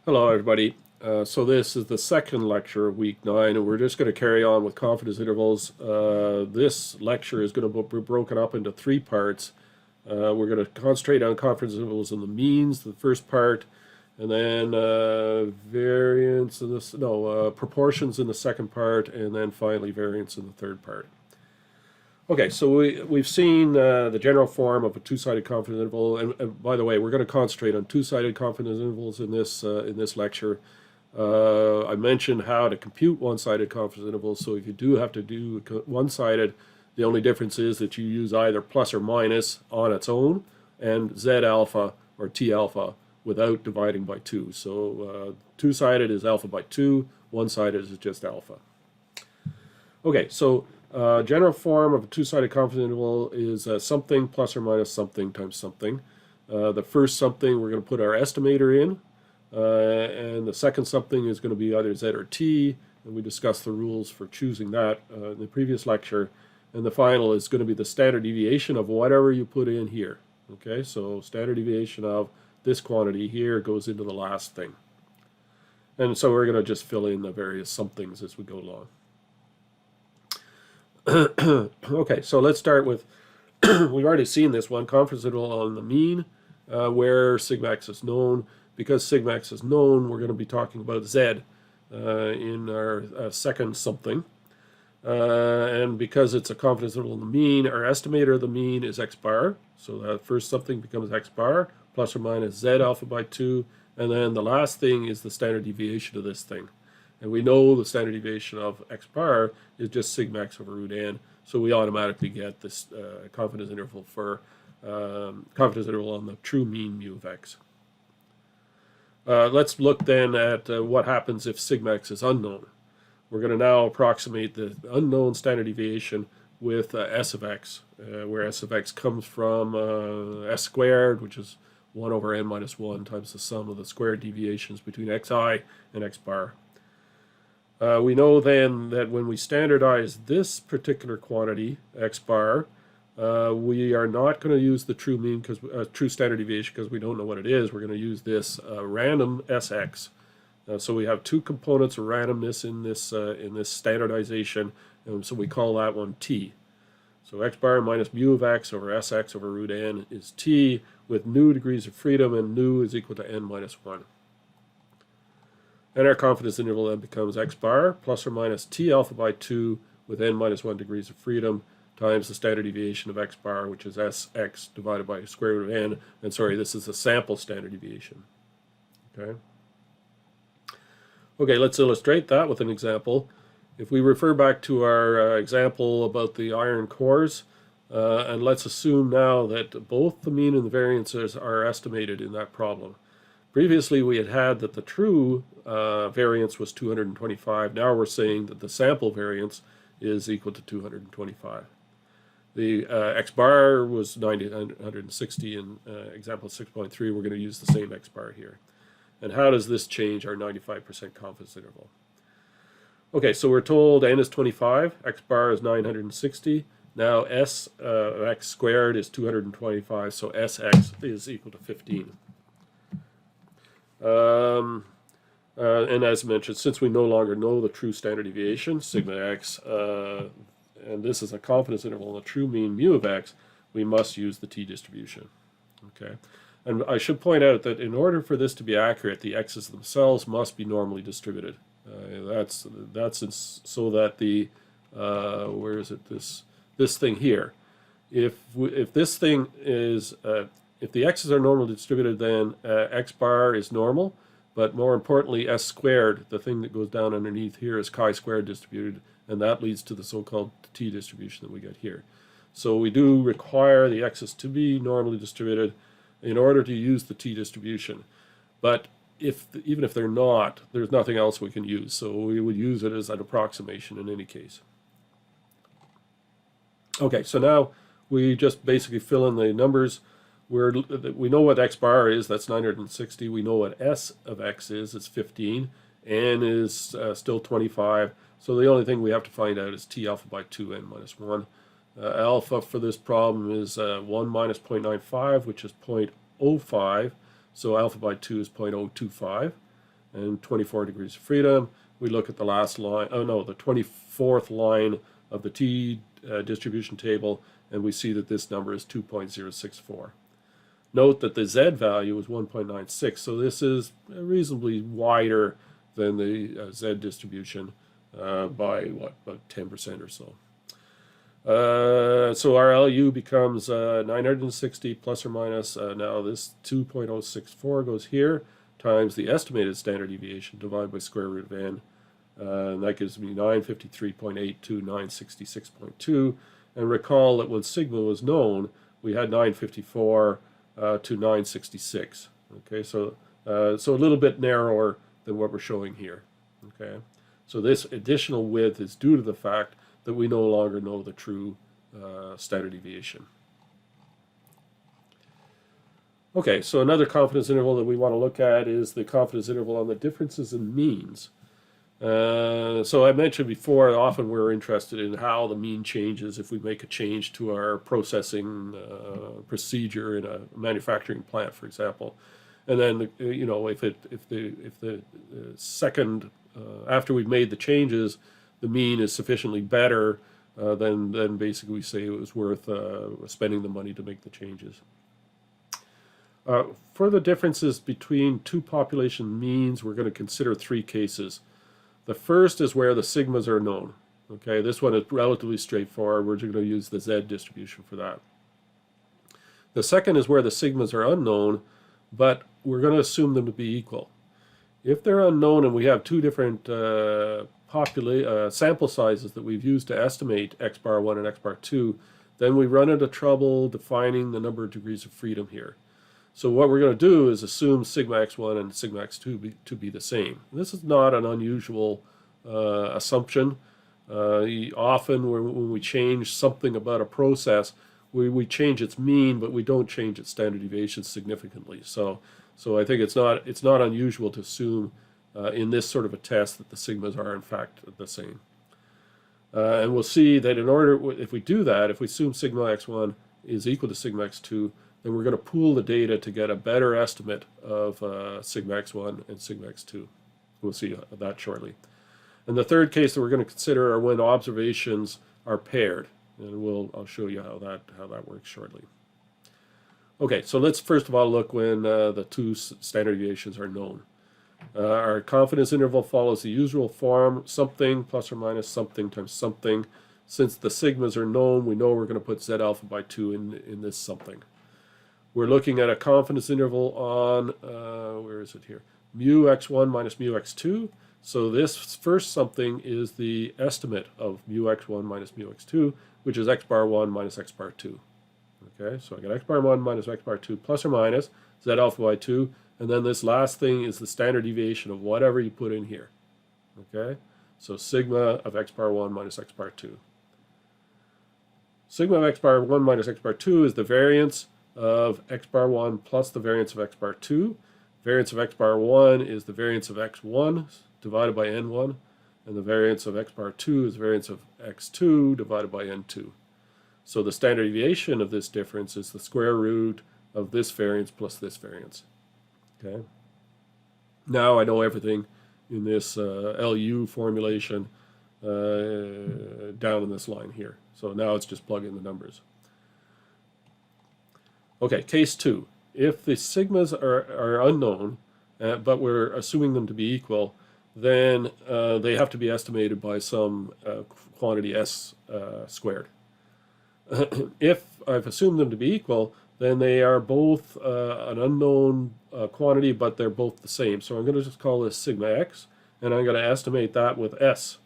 Hello, everybody. So this is the second lecture of week 9, and we're just going to carry on with confidence intervals. This lecture is going to be broken up into 3 parts. We're going to concentrate on confidence intervals in the means, the first part, and then variance in this, proportions in the second part, and then finally variance in the third part. Okay, so we've seen the general form of a two-sided confidence interval, and by the way, we're going to concentrate on two-sided confidence intervals in this lecture. I mentioned how to compute one-sided confidence intervals. So if you do have to do one-sided, the only difference is that you use either plus or minus on its own, and Z alpha or T alpha without dividing by 2. So two-sided is alpha by 2, one-sided is just alpha. Okay, so general form of a two-sided confidence interval is something plus or minus something times something. The first something we're going to put our estimator in, and the second something is going to be either Z or T, and we discussed the rules for choosing that in the previous lecture. And the final is going to be the standard deviation of whatever you put in here. Okay, so standard deviation of this quantity here goes into the last thing. And so we're going to just fill in the various somethings as we go along. Okay, so let's start with, we've already seen this one, confidence interval on the mean, where sigma x is known. Because sigma x is known, we're going to be talking about z in our second something. And because it's a confidence interval on the mean, our estimator of the mean is x bar. So that first something becomes x bar, plus or minus z alpha by 2. And then the last thing is the standard deviation of this thing. And we know the standard deviation of x bar is just sigma x over root n, so we automatically get this confidence interval for confidence interval on the true mean mu of x. Let's look then at what happens if sigma x is unknown. We're going to now approximate the unknown standard deviation with s of x, where s of x comes from s squared, which is 1 over n minus 1 times the sum of the squared deviations between xi and x bar. We know then that when we standardize this particular quantity, x bar, we are not going to use the true mean, because true standard deviation, because we don't know what it is. We're going to use this random sx. So we have 2 components of randomness in this standardization, and so we call that one t. So x bar minus mu of x over sx over root n is t, with nu degrees of freedom, and nu is equal to n minus 1. And our confidence interval then becomes x bar plus or minus t alpha by 2 with n minus 1 degrees of freedom times the standard deviation of x bar, which is sx divided by square root of n. And sorry, this is the sample standard deviation. Okay. Okay, let's illustrate that with an example. If we refer back to our example about the iron cores, and let's assume now that both the mean and the variances are estimated in that problem. Previously, we had that the true variance was 225. Now we're saying that the sample variance is equal to 225. The x bar was 960 in example 6.3. We're going to use the same x bar here. And how does this change our 95% confidence interval? Okay, so we're told n is 25, x bar is 960. Now s of x squared is 225, so sx is equal to 15. And as mentioned, since we no longer know the true standard deviation, sigma x, and this is a confidence interval on the true mean mu of x, we must use the t distribution. Okay, and I should point out that in order for this to be accurate, the x's themselves must be normally distributed. That's so that the where is it, this thing here, if this thing is if the x's are normally distributed, then x bar is normal, but more importantly, s squared, the thing that goes down underneath here, is chi-squared distributed, and that leads to the so-called t distribution that we get here. So we do require the x's to be normally distributed in order to use the t distribution. But even if they're not, there's nothing else we can use, so we would use it as an approximation in any case. Okay, so now we just basically fill in the numbers. We know what x bar is, that's 960. We know what s of x is, it's 15. N is still 25. So the only thing we have to find out is t alpha by 2, n minus 1. Alpha for this problem is 1 minus 0.95, which is 0.05. So alpha by 2 is 0.025. and 24 degrees of freedom. We look at the last line, oh no, the 24th line of the t distribution table, and we see that this number is 2.064. Note that the z value is 1.96, so this is reasonably wider than the z distribution by what, about 10% or so. So our LU becomes 960 plus or minus, now this 2.064 goes here, times the estimated standard deviation divided by square root of n, and that gives me 953.8 to 966.2. And recall that when sigma was known, we had 954 to 966. Okay, so so a little bit narrower than what we're showing here. Okay, so this additional width is due to the fact that we no longer know the true standard deviation. Okay, so another confidence interval that we want to look at is the confidence interval on the differences in means. So I mentioned before, often we're interested in how the mean changes if we make a change to our processing procedure in a manufacturing plant, for example. And then, you know, if the second after we've made the changes, the mean is sufficiently better, then basically we say it was worth spending the money to make the changes. For the differences between two population means, we're going to consider three cases. The first is where the sigmas are known. Okay, this one is relatively straightforward. We're just going to use the z distribution for that. The second is where the sigmas are unknown, but we're going to assume them to be equal. If they're unknown and we have two different sample sizes that we've used to estimate x bar 1 and x bar 2, then we run into trouble defining the number of degrees of freedom here. So what we're going to do is assume sigma x1 and sigma x2 to be the same. This is not an unusual assumption. Often when we change something about a process, we change its mean, but we don't change its standard deviation significantly. So I think it's not unusual to assume in this sort of a test that the sigmas are in fact the same. And we'll see that in order, if we do that, if we assume sigma x1 is equal to sigma x2, then we're going to pool the data to get a better estimate of sigma x1 and sigma x2. We'll see that shortly. And the third case that we're going to consider are when observations are paired, and I'll show you how that works shortly. Okay, so let's first of all look when the two standard deviations are known. Our confidence interval follows the usual form, something plus or minus something times something. Since the sigmas are known, we know we're going to put z alpha by 2 in this something. We're looking at a confidence interval on, where is it here? Mu x1 minus mu x2. So this first something is the estimate of mu x1 minus mu x2, which is x bar 1 minus x bar 2. Okay, so I got x bar 1 minus x bar 2 plus or minus z alpha by 2. And then this last thing is the standard deviation of whatever you put in here. Okay, so sigma of x bar 1 minus x bar 2. Sigma of x bar 1 minus x bar 2 is the variance of x bar 1 plus the variance of x bar 2. Variance of x bar 1 is the variance of x1 divided by n1, and the variance of x bar 2 is the variance of x2 divided by n2. So the standard deviation of this difference is the square root of this variance plus this variance. Okay. Now I know everything in this LU formulation down in this line here. So now it's just plug in the numbers. Okay, case 2. If the sigmas are unknown, but we're assuming them to be equal, then they have to be estimated by some quantity s squared. If I've assumed them to be equal, then they are both an unknown quantity, but they're both the same. So I'm going to just call this sigma x, and I'm going to estimate that with s.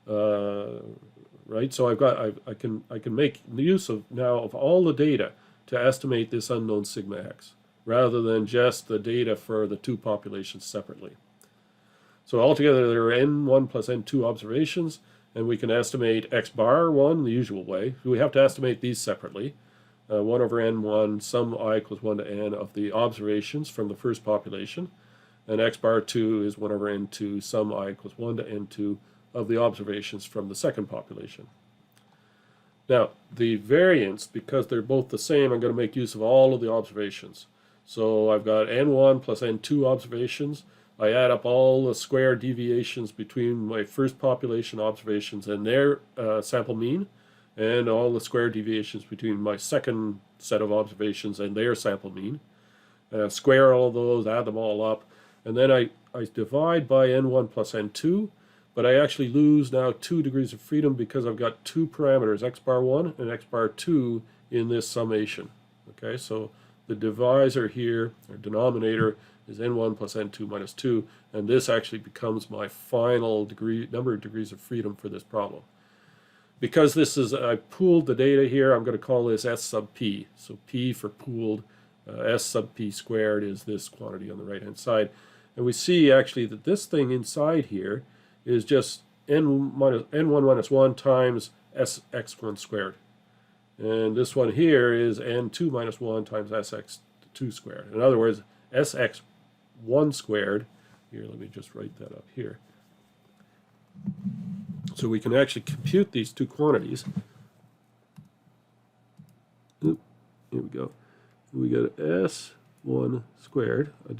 Right? So I can make use of now of all the data to estimate this unknown sigma x, rather than just the data for the two populations separately. So altogether there are n1 plus n2 observations, and we can estimate x bar 1 the usual way. We have to estimate these separately. 1 over n1, sum I equals 1 to n of the observations from the first population, and x bar 2 is 1 over n2, sum I equals 1 to n2 of the observations from the second population. Now, the variance, because they're both the same, I'm going to make use of all of the observations. So I've got n1 plus n2 observations. I add up all the square deviations between my first population observations and their sample mean, and all the square deviations between my second set of observations and their sample mean. Square all those, add them all up, and then I divide by n1 plus n2, but I actually lose now 2 degrees of freedom because I've got two parameters, x bar 1 and x bar 2, in this summation. Okay, so the divisor here, or denominator, is n1 plus n2 minus 2, and this actually becomes my final number of degrees of freedom for this problem. Because this is, I pooled the data here, I'm going to call this S sub p. So p for pooled, S sub p squared is this quantity on the right hand side. And we see actually that this thing inside here is just n1 minus 1 times sx1 squared. And this one here is n2 minus 1 times sx2 squared. In other words, sx1 squared, here, let me just write that up here. So we can actually compute these two quantities. Oop, here we go. We got s1 squared. I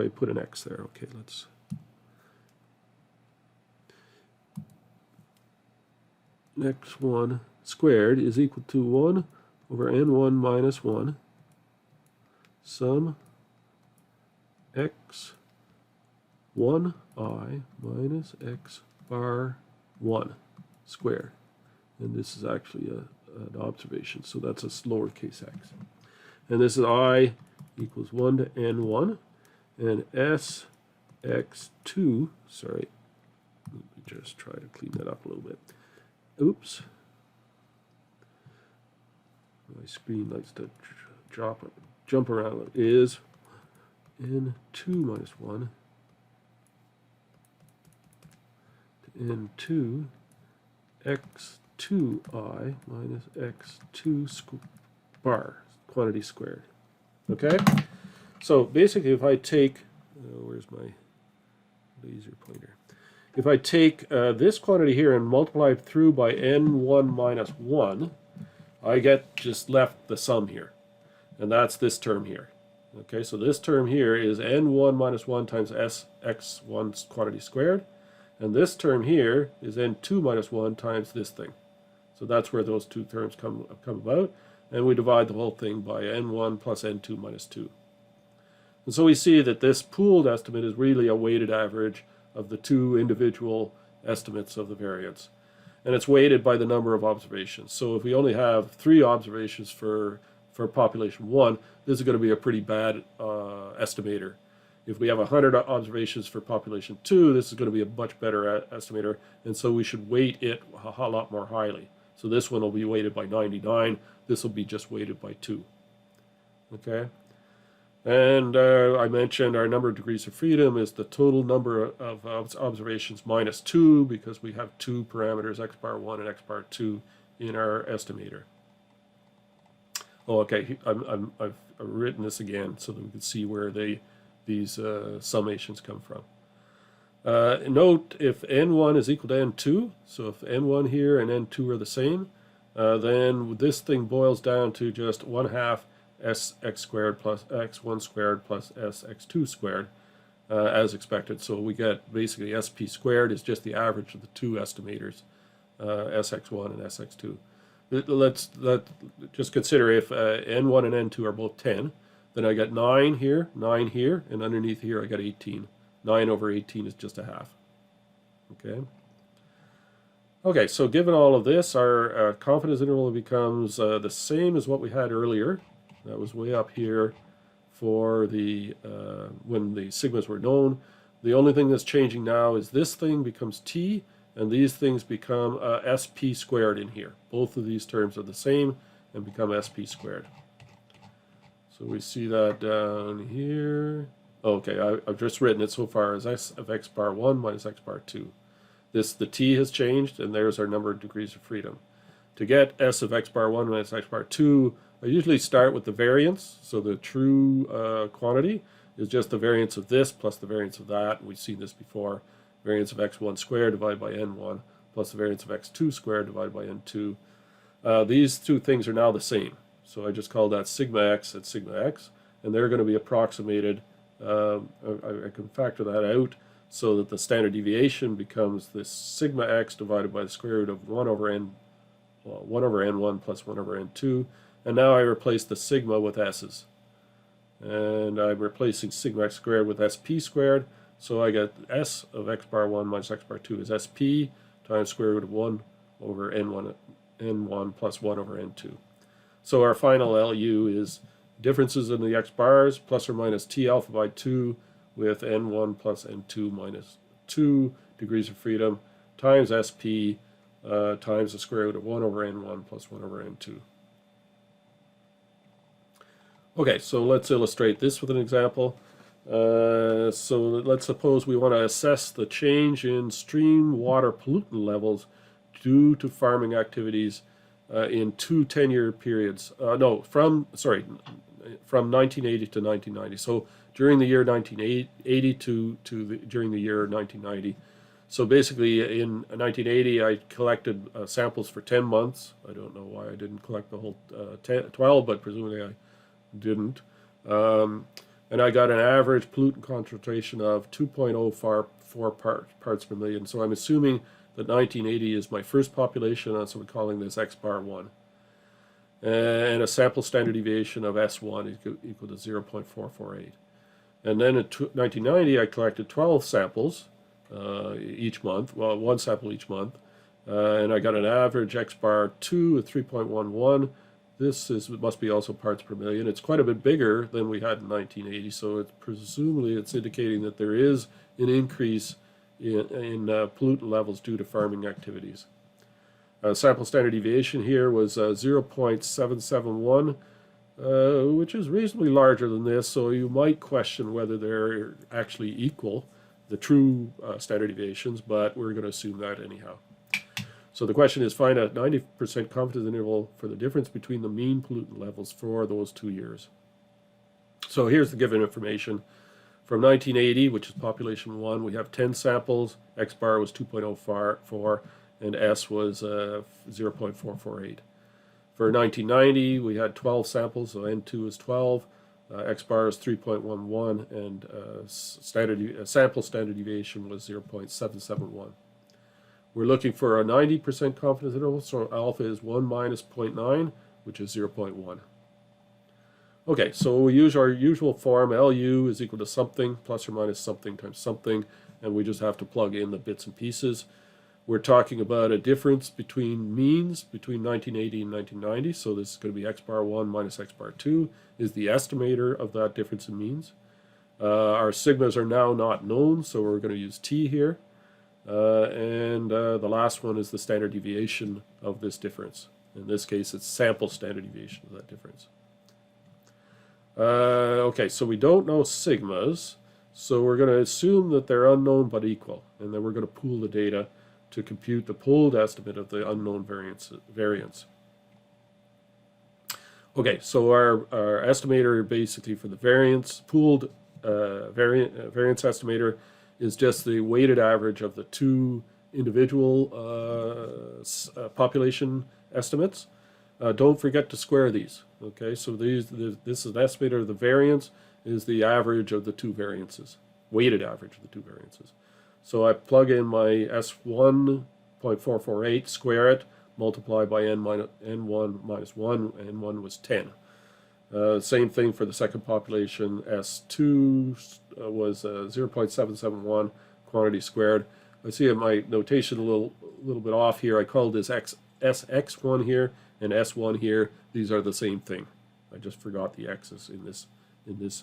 put an x there. Okay, let's. x1 squared is equal to 1 over n1 minus 1 sum x1I minus x bar 1 squared. And this is actually an observation, so that's a lowercase x. And this is I equals 1 to n1, and sx2, sorry, let me just try to clean that up a little bit. Oops. My screen likes to jump around. Is n2 minus 1 to n2 x2I minus x2 bar, quantity squared. Okay? So basically if I take, where's my laser pointer? If I take this quantity here and multiply it through by n1 minus 1, I get just left the sum here. And that's this term here. Okay, so this term here is n1 minus 1 times sx1 quantity squared. And this term here is n2 minus 1 times this thing. So that's where those two terms come about. And we divide the whole thing by n1 plus n2 minus 2. And so we see that this pooled estimate is really a weighted average of the two individual estimates of the variance. And it's weighted by the number of observations. So if we only have 3 observations for population 1, this is going to be a pretty bad estimator. If we have 100 observations for population 2, this is going to be a much better estimator, and so we should weight it a lot more highly. So this one will be weighted by 99, this will be just weighted by 2. Okay? And I mentioned our number of degrees of freedom is the total number of observations minus 2, because we have 2 parameters, x bar 1 and x bar 2, in our estimator. Oh, okay, I've written this again so that we can see where these summations come from. Note if n1 is equal to n2, so if n1 here and n2 are the same, then this thing boils down to just 1/2 sx squared plus x1 squared plus sx2 squared, as expected. So we get basically sp squared is just the average of the two estimators, sx1 and sx2. Let's just consider if n1 and n2 are both 10, then I got 9 here, and underneath here I got 18. 9 over 18 is just 1/2. Okay. Okay, so given all of this, our confidence interval becomes the same as what we had earlier. That was way up here for the when the sigmas were known. The only thing that's changing now is this thing becomes t, and these things become sp squared in here. Both of these terms are the same and become sp squared. So we see that down here. Okay, I've just written it so far as s of x bar 1 minus x bar 2. The t has changed, and there's our number of degrees of freedom. To get s of x bar 1 minus x bar 2, I usually start with the variance. So the true quantity is just the variance of this plus the variance of that. We've seen this before. Variance of x1 squared divided by n1 plus the variance of x2 squared divided by n2. These two things are now the same. So I just call that sigma x and sigma x, and they're going to be approximated I can factor that out so that the standard deviation becomes this sigma x divided by the square root of 1 over n1 plus 1 over n2. And now I replace the sigma with s's. And I'm replacing sigma x squared with sp squared. So I get s of x bar 1 minus x bar 2 is sp times square root of 1 over n1 plus 1 over n2. So our final LU is differences in the x bars plus or minus t alpha by 2 with n1 plus n2 minus 2 degrees of freedom times sp times the square root of 1 over n1 plus 1 over n2. Okay, so let's illustrate this with an example. So let's suppose we want to assess the change in stream water pollutant levels due to farming activities in two 10-year periods. From 1980 to 1990. So during the year 1980 during the year 1990. So basically in 1980 I collected samples for 10 months. I don't know why I didn't collect the whole 12, but presumably I didn't. And I got an average pollutant concentration of 2.04 parts per million. So I'm assuming that 1980 is my first population, and so we're calling this X bar 1. And a sample standard deviation of S1 is equal to 0.448. And then in 1990, I collected 12 samples each month, well, one sample each month, and I got an average X bar 2 of 3.11. This must be also parts per million. It's quite a bit bigger than we had in 1980, so presumably it's indicating that there is an increase in pollutant levels due to farming activities. Sample standard deviation here was 0.771, which is reasonably larger than this, so you might question whether they're actually equal, the true standard deviations, but we're going to assume that anyhow. So the question is, find a 90% confidence interval for the difference between the mean pollutant levels for those 2 years. So here's the given information. From 1980, which is population 1, we have 10 samples. X bar was 2.04 and S was 0.448. For 1990, we had 12 samples, so N2 is 12. X bar is 3.11 and sample standard deviation was 0.771. We're looking for a 90% confidence interval, so alpha is 1 minus 0.9, which is 0.1. Okay, so we use our usual form. LU is equal to something plus or minus something times something, and we just have to plug in the bits and pieces. We're talking about a difference between means between 1980 and 1990, so this is going to be X bar 1 minus X bar 2 is the estimator of that difference in means. Our sigmas are now not known, so we're going to use T here. And the last one is the standard deviation of this difference. In this case, it's sample standard deviation of that difference. Okay, so we don't know sigmas, so we're going to assume that they're unknown but equal, and then we're going to pool the data to compute the pooled estimate of the unknown variance. Okay, so our estimator basically for the variance, pooled variance estimator is just the weighted average of the two individual population estimates. Don't forget to square these. Okay, so this is an estimator of the variance is the average of the two variances, weighted average of the two variances. So I plug in my S1.448, square it, multiply by n1 minus 1, n1 was 10. Same thing for the second population. S2 was 0.771 quantity squared. I see my notation a little bit off here. I called this SX1 here and S1 here. These are the same thing. I just forgot the x's in this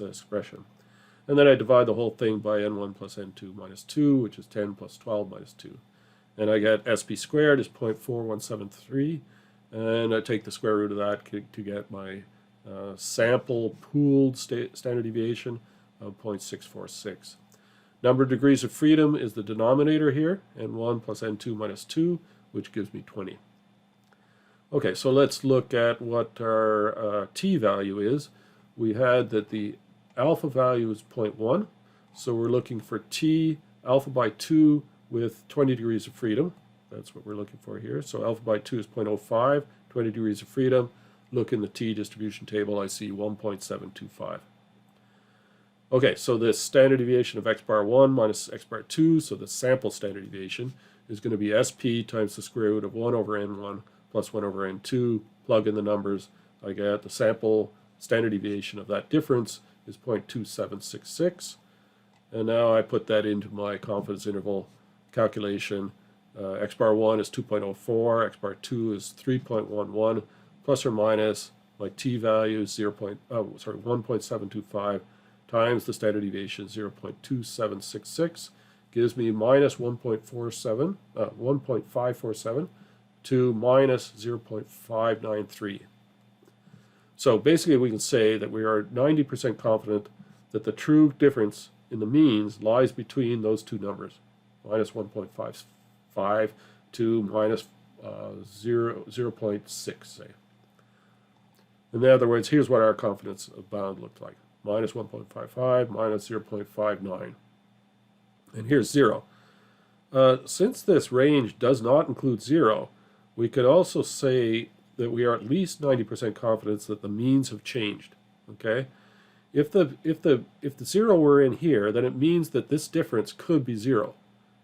expression. And then I divide the whole thing by n1 plus n2 minus 2, which is 10 plus 12 minus 2. And I get SP squared is 0.4173, and I take the square root of that to get my sample pooled standard deviation of 0.646. Number of degrees of freedom is the denominator here, n1 plus n2 minus 2, which gives me 20. Okay, so let's look at what our t value is. We had that the alpha value is 0.1, so we're looking for t alpha by 2 with 20 degrees of freedom. That's what we're looking for here. So alpha by 2 is 0.05, 20 degrees of freedom. Look in the t distribution table, I see 1.725. Okay, so this standard deviation of x bar 1 minus x bar 2, so the sample standard deviation, is going to be SP times the square root of 1 over n1 plus 1 over n2. Plug in the numbers. I get the sample standard deviation of that difference is 0.2766. And now I put that into my confidence interval calculation. X bar 1 is 2.04, x bar 2 is 3.11, plus or minus my t-value is 1.725 times the standard deviation 0.2766 gives me minus 1.547 to minus 0.593. So basically we can say that we are 90% confident that the true difference in the means lies between those two numbers, minus 1.55 to minus 0.6, say. In other words, here's what our confidence bound looked like. Minus 1.55, minus 0.59. And here's 0. Since this range does not include 0, we could also say that we are at least 90% confident that the means have changed. Okay? If the 0 were in here, then it means that this difference could be 0.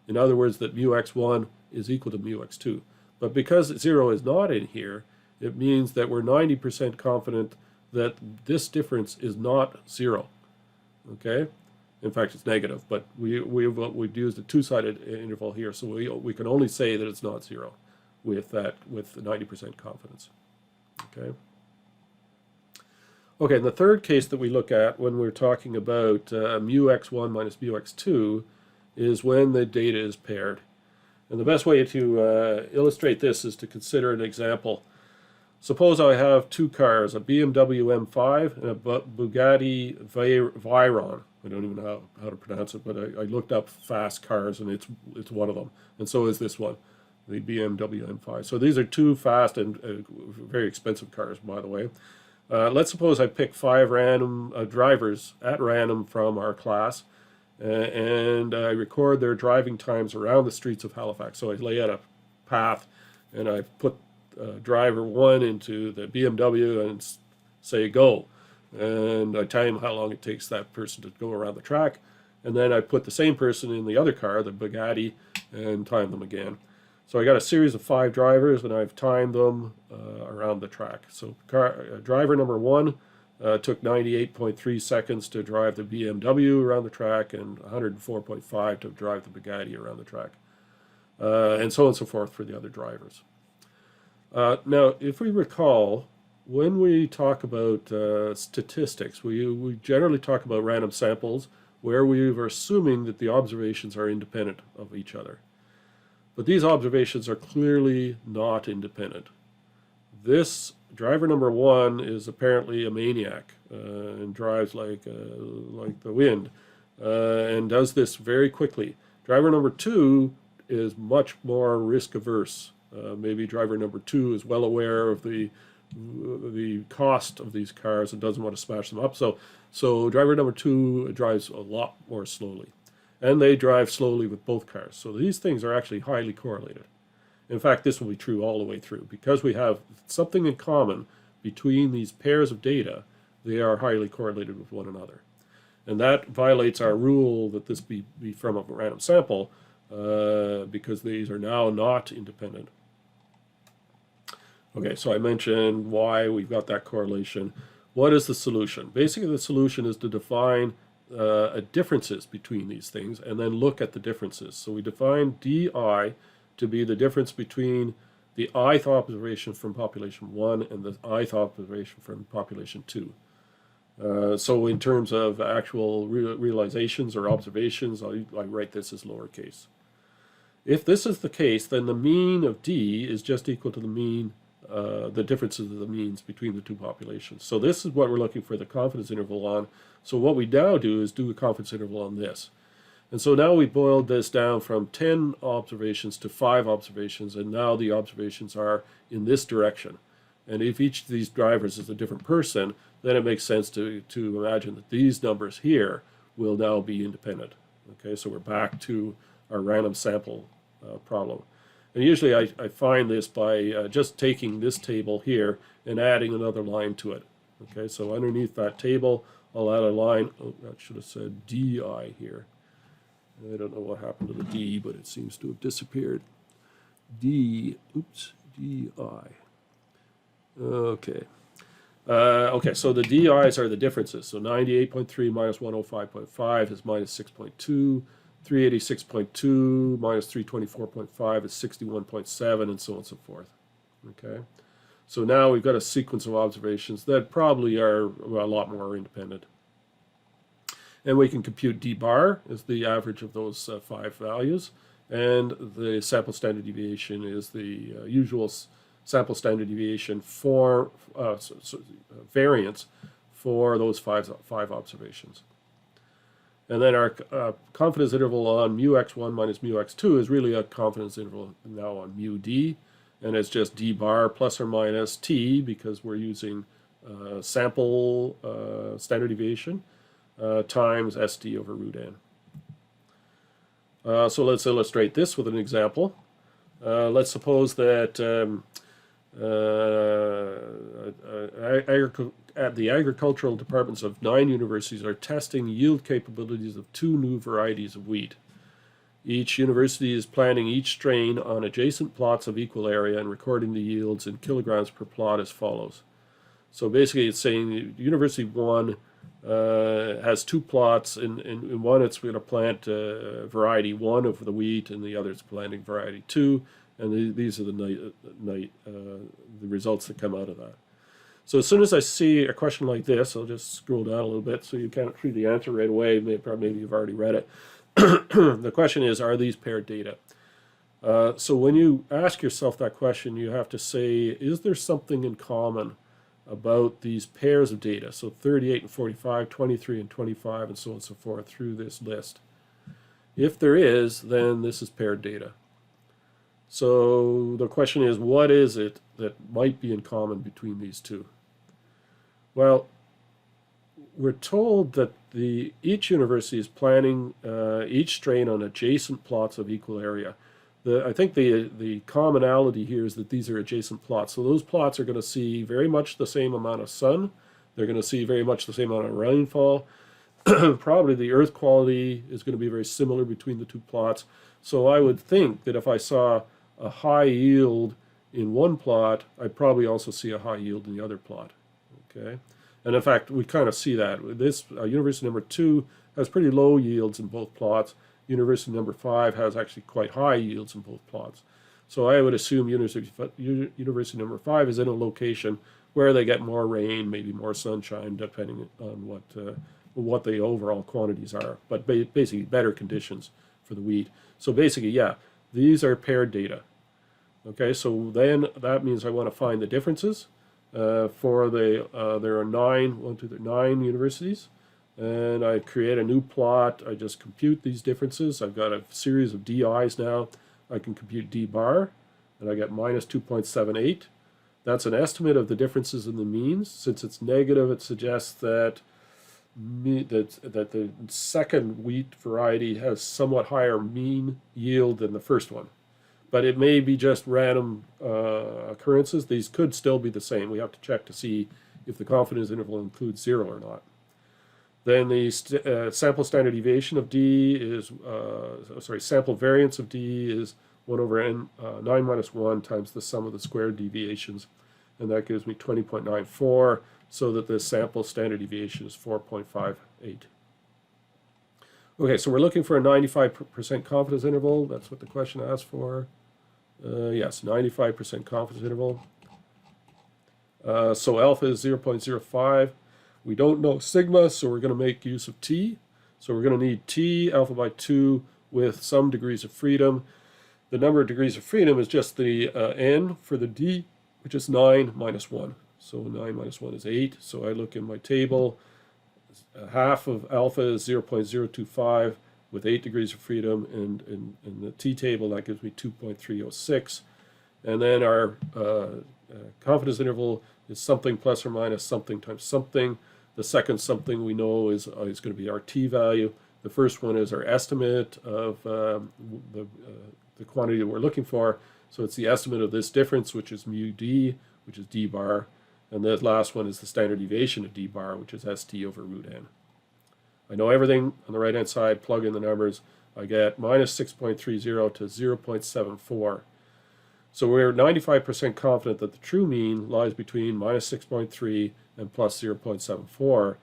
In other words, that mu x1 is equal to mu x2. But because 0 is not in here, it means that we're 90% confident that this difference is not 0. Okay? In fact, it's negative, but we've used a two-sided interval here, so we can only say that it's not 0 with 90% confidence. Okay? Okay, and the third case that we look at when we're talking about mu x1 minus mu x2 is when the data is paired. And the best way to illustrate this is to consider an example. Suppose I have two cars, a BMW M5 and a Bugatti Veyron. I don't even know how to pronounce it, but I looked up fast cars, and it's one of them. And so is this one, the BMW M5. So these are two fast and very expensive cars, by the way. Let's suppose I pick 5 random drivers at random from our class, and I record their driving times around the streets of Halifax. So I lay out a path, and I put driver 1 into the BMW and say go, and I time how long it takes that person to go around the track, and then I put the same person in the other car, the Bugatti, and time them again. So I got a series of 5 drivers, and I've timed them around the track. So driver number 1 took 98.3 seconds to drive the BMW around the track, and 104.5 to drive the Bugatti around the track, and so on and so forth for the other drivers. Now, if we recall, when we talk about statistics, we generally talk about random samples where we are assuming that the observations are independent of each other. But these observations are clearly not independent. This driver number 1 is apparently a maniac and drives like the wind and does this very quickly. Driver number 2 is much more risk averse. Maybe driver number 2 is well aware of the cost of these cars and doesn't want to smash them up. So driver number 2 drives a lot more slowly. And they drive slowly with both cars. So these things are actually highly correlated. In fact, this will be true all the way through. Because we have something in common between these pairs of data, they are highly correlated with one another. And that violates our rule that this be from a random sample, because these are now not independent. Okay, so I mentioned why we've got that correlation. What is the solution? Basically, the solution is to define differences between these things and then look at the differences. So we define DI to be the difference between the ith observation from population 1 and the ith observation from population 2. So in terms of actual realizations or observations, I write this as lowercase. If this is the case, then the mean of D is just equal to the mean, the differences of the means between the two populations. So this is what we're looking for the confidence interval on. So what we now do is do a confidence interval on this. And so now we boiled this down from 10 observations to 5 observations, and now the observations are in this direction. And if each of these drivers is a different person, then it makes sense to imagine that these numbers here will now be independent. Okay, so we're back to our random sample problem. And usually I find this by just taking this table here and adding another line to it. Okay, so underneath that table, I'll add a line. Oh, that should have said DI here. I don't know what happened to the D, but it seems to have disappeared. DI. Okay. Okay, so the DIs are the differences. So 98.3 minus 105.5 is minus 6.2. 386.2 minus 324.5 is 61.7, and so on and so forth. Okay. So now we've got a sequence of observations that probably are a lot more independent. And we can compute d bar as the average of those 5 values, and the sample standard deviation is the usual sample standard deviation for variance for those five observations. And then our confidence interval on mu x1 minus mu x2 is really a confidence interval now on mu d, and it's just d bar plus or minus t because we're using sample standard deviation times st over root n. So let's illustrate this with an example. Let's suppose that the agricultural departments of 9 universities are testing yield capabilities of 2 new varieties of wheat. Each university is planting each strain on adjacent plots of equal area and recording the yields in kilograms per plot as follows. So basically it's saying University 1 has 2 plots. In one it's going to plant variety 1 of the wheat, and the other is planting variety 2, and these are the results that come out of that. So as soon as I see a question like this, I'll just scroll down a little bit so you can't read the answer right away. Maybe you've already read it. The question is, are these paired data? So when you ask yourself that question, you have to say, is there something in common about these pairs of data? So 38 and 45, 23 and 25, and so on and so forth through this list. If there is, then this is paired data. So the question is, what is it that might be in common between these two? Well, we're told that each university is planting each strain on adjacent plots of equal area. I think the commonality here is that these are adjacent plots. So those plots are going to see very much the same amount of sun. They're going to see very much the same amount of rainfall. Probably the earth quality is going to be very similar between the 2 plots. So I would think that if I saw a high yield in one plot, I'd probably also see a high yield in the other plot. Okay, and in fact, we kind of see that. This university number 2 has pretty low yields in both plots. University number 5 has actually quite high yields in both plots. So I would assume university number 5 is in a location where they get more rain, maybe more sunshine, depending on what the overall quantities are. But basically, better conditions for the wheat. So basically, yeah, these are paired data. Okay, so then that means I want to find the differences for there are 9 universities, and I create a new plot. I just compute these differences. I've got a series of DIs now. I can compute D bar, and I get minus 2.78. That's an estimate of the differences in the means. Since it's negative, it suggests that the second wheat variety has somewhat higher mean yield than the first one. But it may be just random occurrences. These could still be the same. We have to check to see if the confidence interval includes 0 or not. Then the sample standard deviation of D is, sample variance of D is 1 over n 9 minus 1 times the sum of the squared deviations. And that gives me 20.94, so that the sample standard deviation is 4.58. Okay, so we're looking for a 95% confidence interval. That's what the question asked for. Yes, 95% confidence interval. So alpha is 0.05. We don't know sigma, so we're going to make use of t. So we're going to need t alpha by 2 with some degrees of freedom. The number of degrees of freedom is just the n for the d, which is 9 minus 1. So 9 minus 1 is 8. So I look in my table. Half of alpha is 0.025 with 8 degrees of freedom, and in the t table that gives me 2.306. And then our confidence interval is something plus or minus something times something. The second something we know is going to be our t value. The first one is our estimate of the quantity that we're looking for. So it's the estimate of this difference, which is mu d, which is d bar. And the last one is the standard deviation of d bar, which is st over root n. I know everything on the right hand side, plug in the numbers. I get minus 6.30 to 0.74. So we're 95% confident that the true mean lies between minus 6.3 and plus 0.74.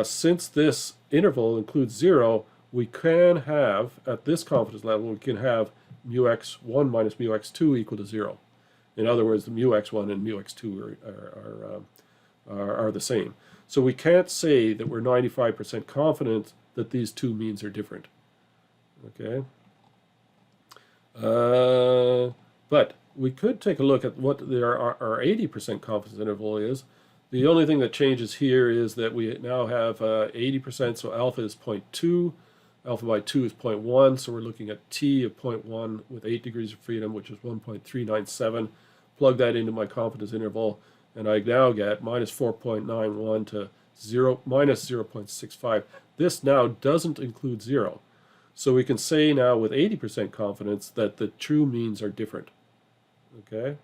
Since this interval includes 0, we can have, at this confidence level, we can have mu x1 minus mu x2 equal to 0. In other words, the mu x1 and mu x2 are the same. So we can't say that we're 95% confident that these two means are different. Okay? But we could take a look at what our 80% confidence interval is. The only thing that changes here is that we now have 80%, so alpha is 0.2, alpha by 2 is 0.1, so we're looking at t of 0.1 with 8 degrees of freedom, which is 1.397. Plug that into my confidence interval, and I now get minus 4.91 to minus 0.65. This now doesn't include 0. So we can say now with 80% confidence that the true means are different. Okay?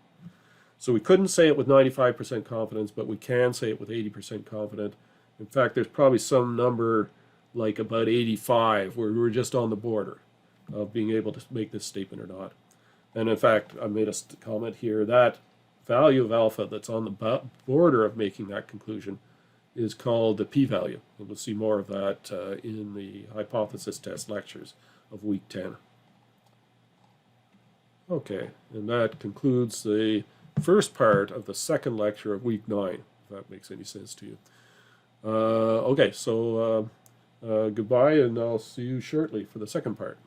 So we couldn't say it with 95% confidence, but we can say it with 80% confident. In fact, there's probably some number like about 85 where we're just on the border of being able to make this statement or not. And in fact, I made a comment here that value of alpha that's on the border of making that conclusion is called the p-value. And we'll see more of that in the hypothesis test lectures of week 10. Okay, and that concludes the first part of the second lecture of week 9, if that makes any sense to you. Okay, so goodbye, and I'll see you shortly for the second part.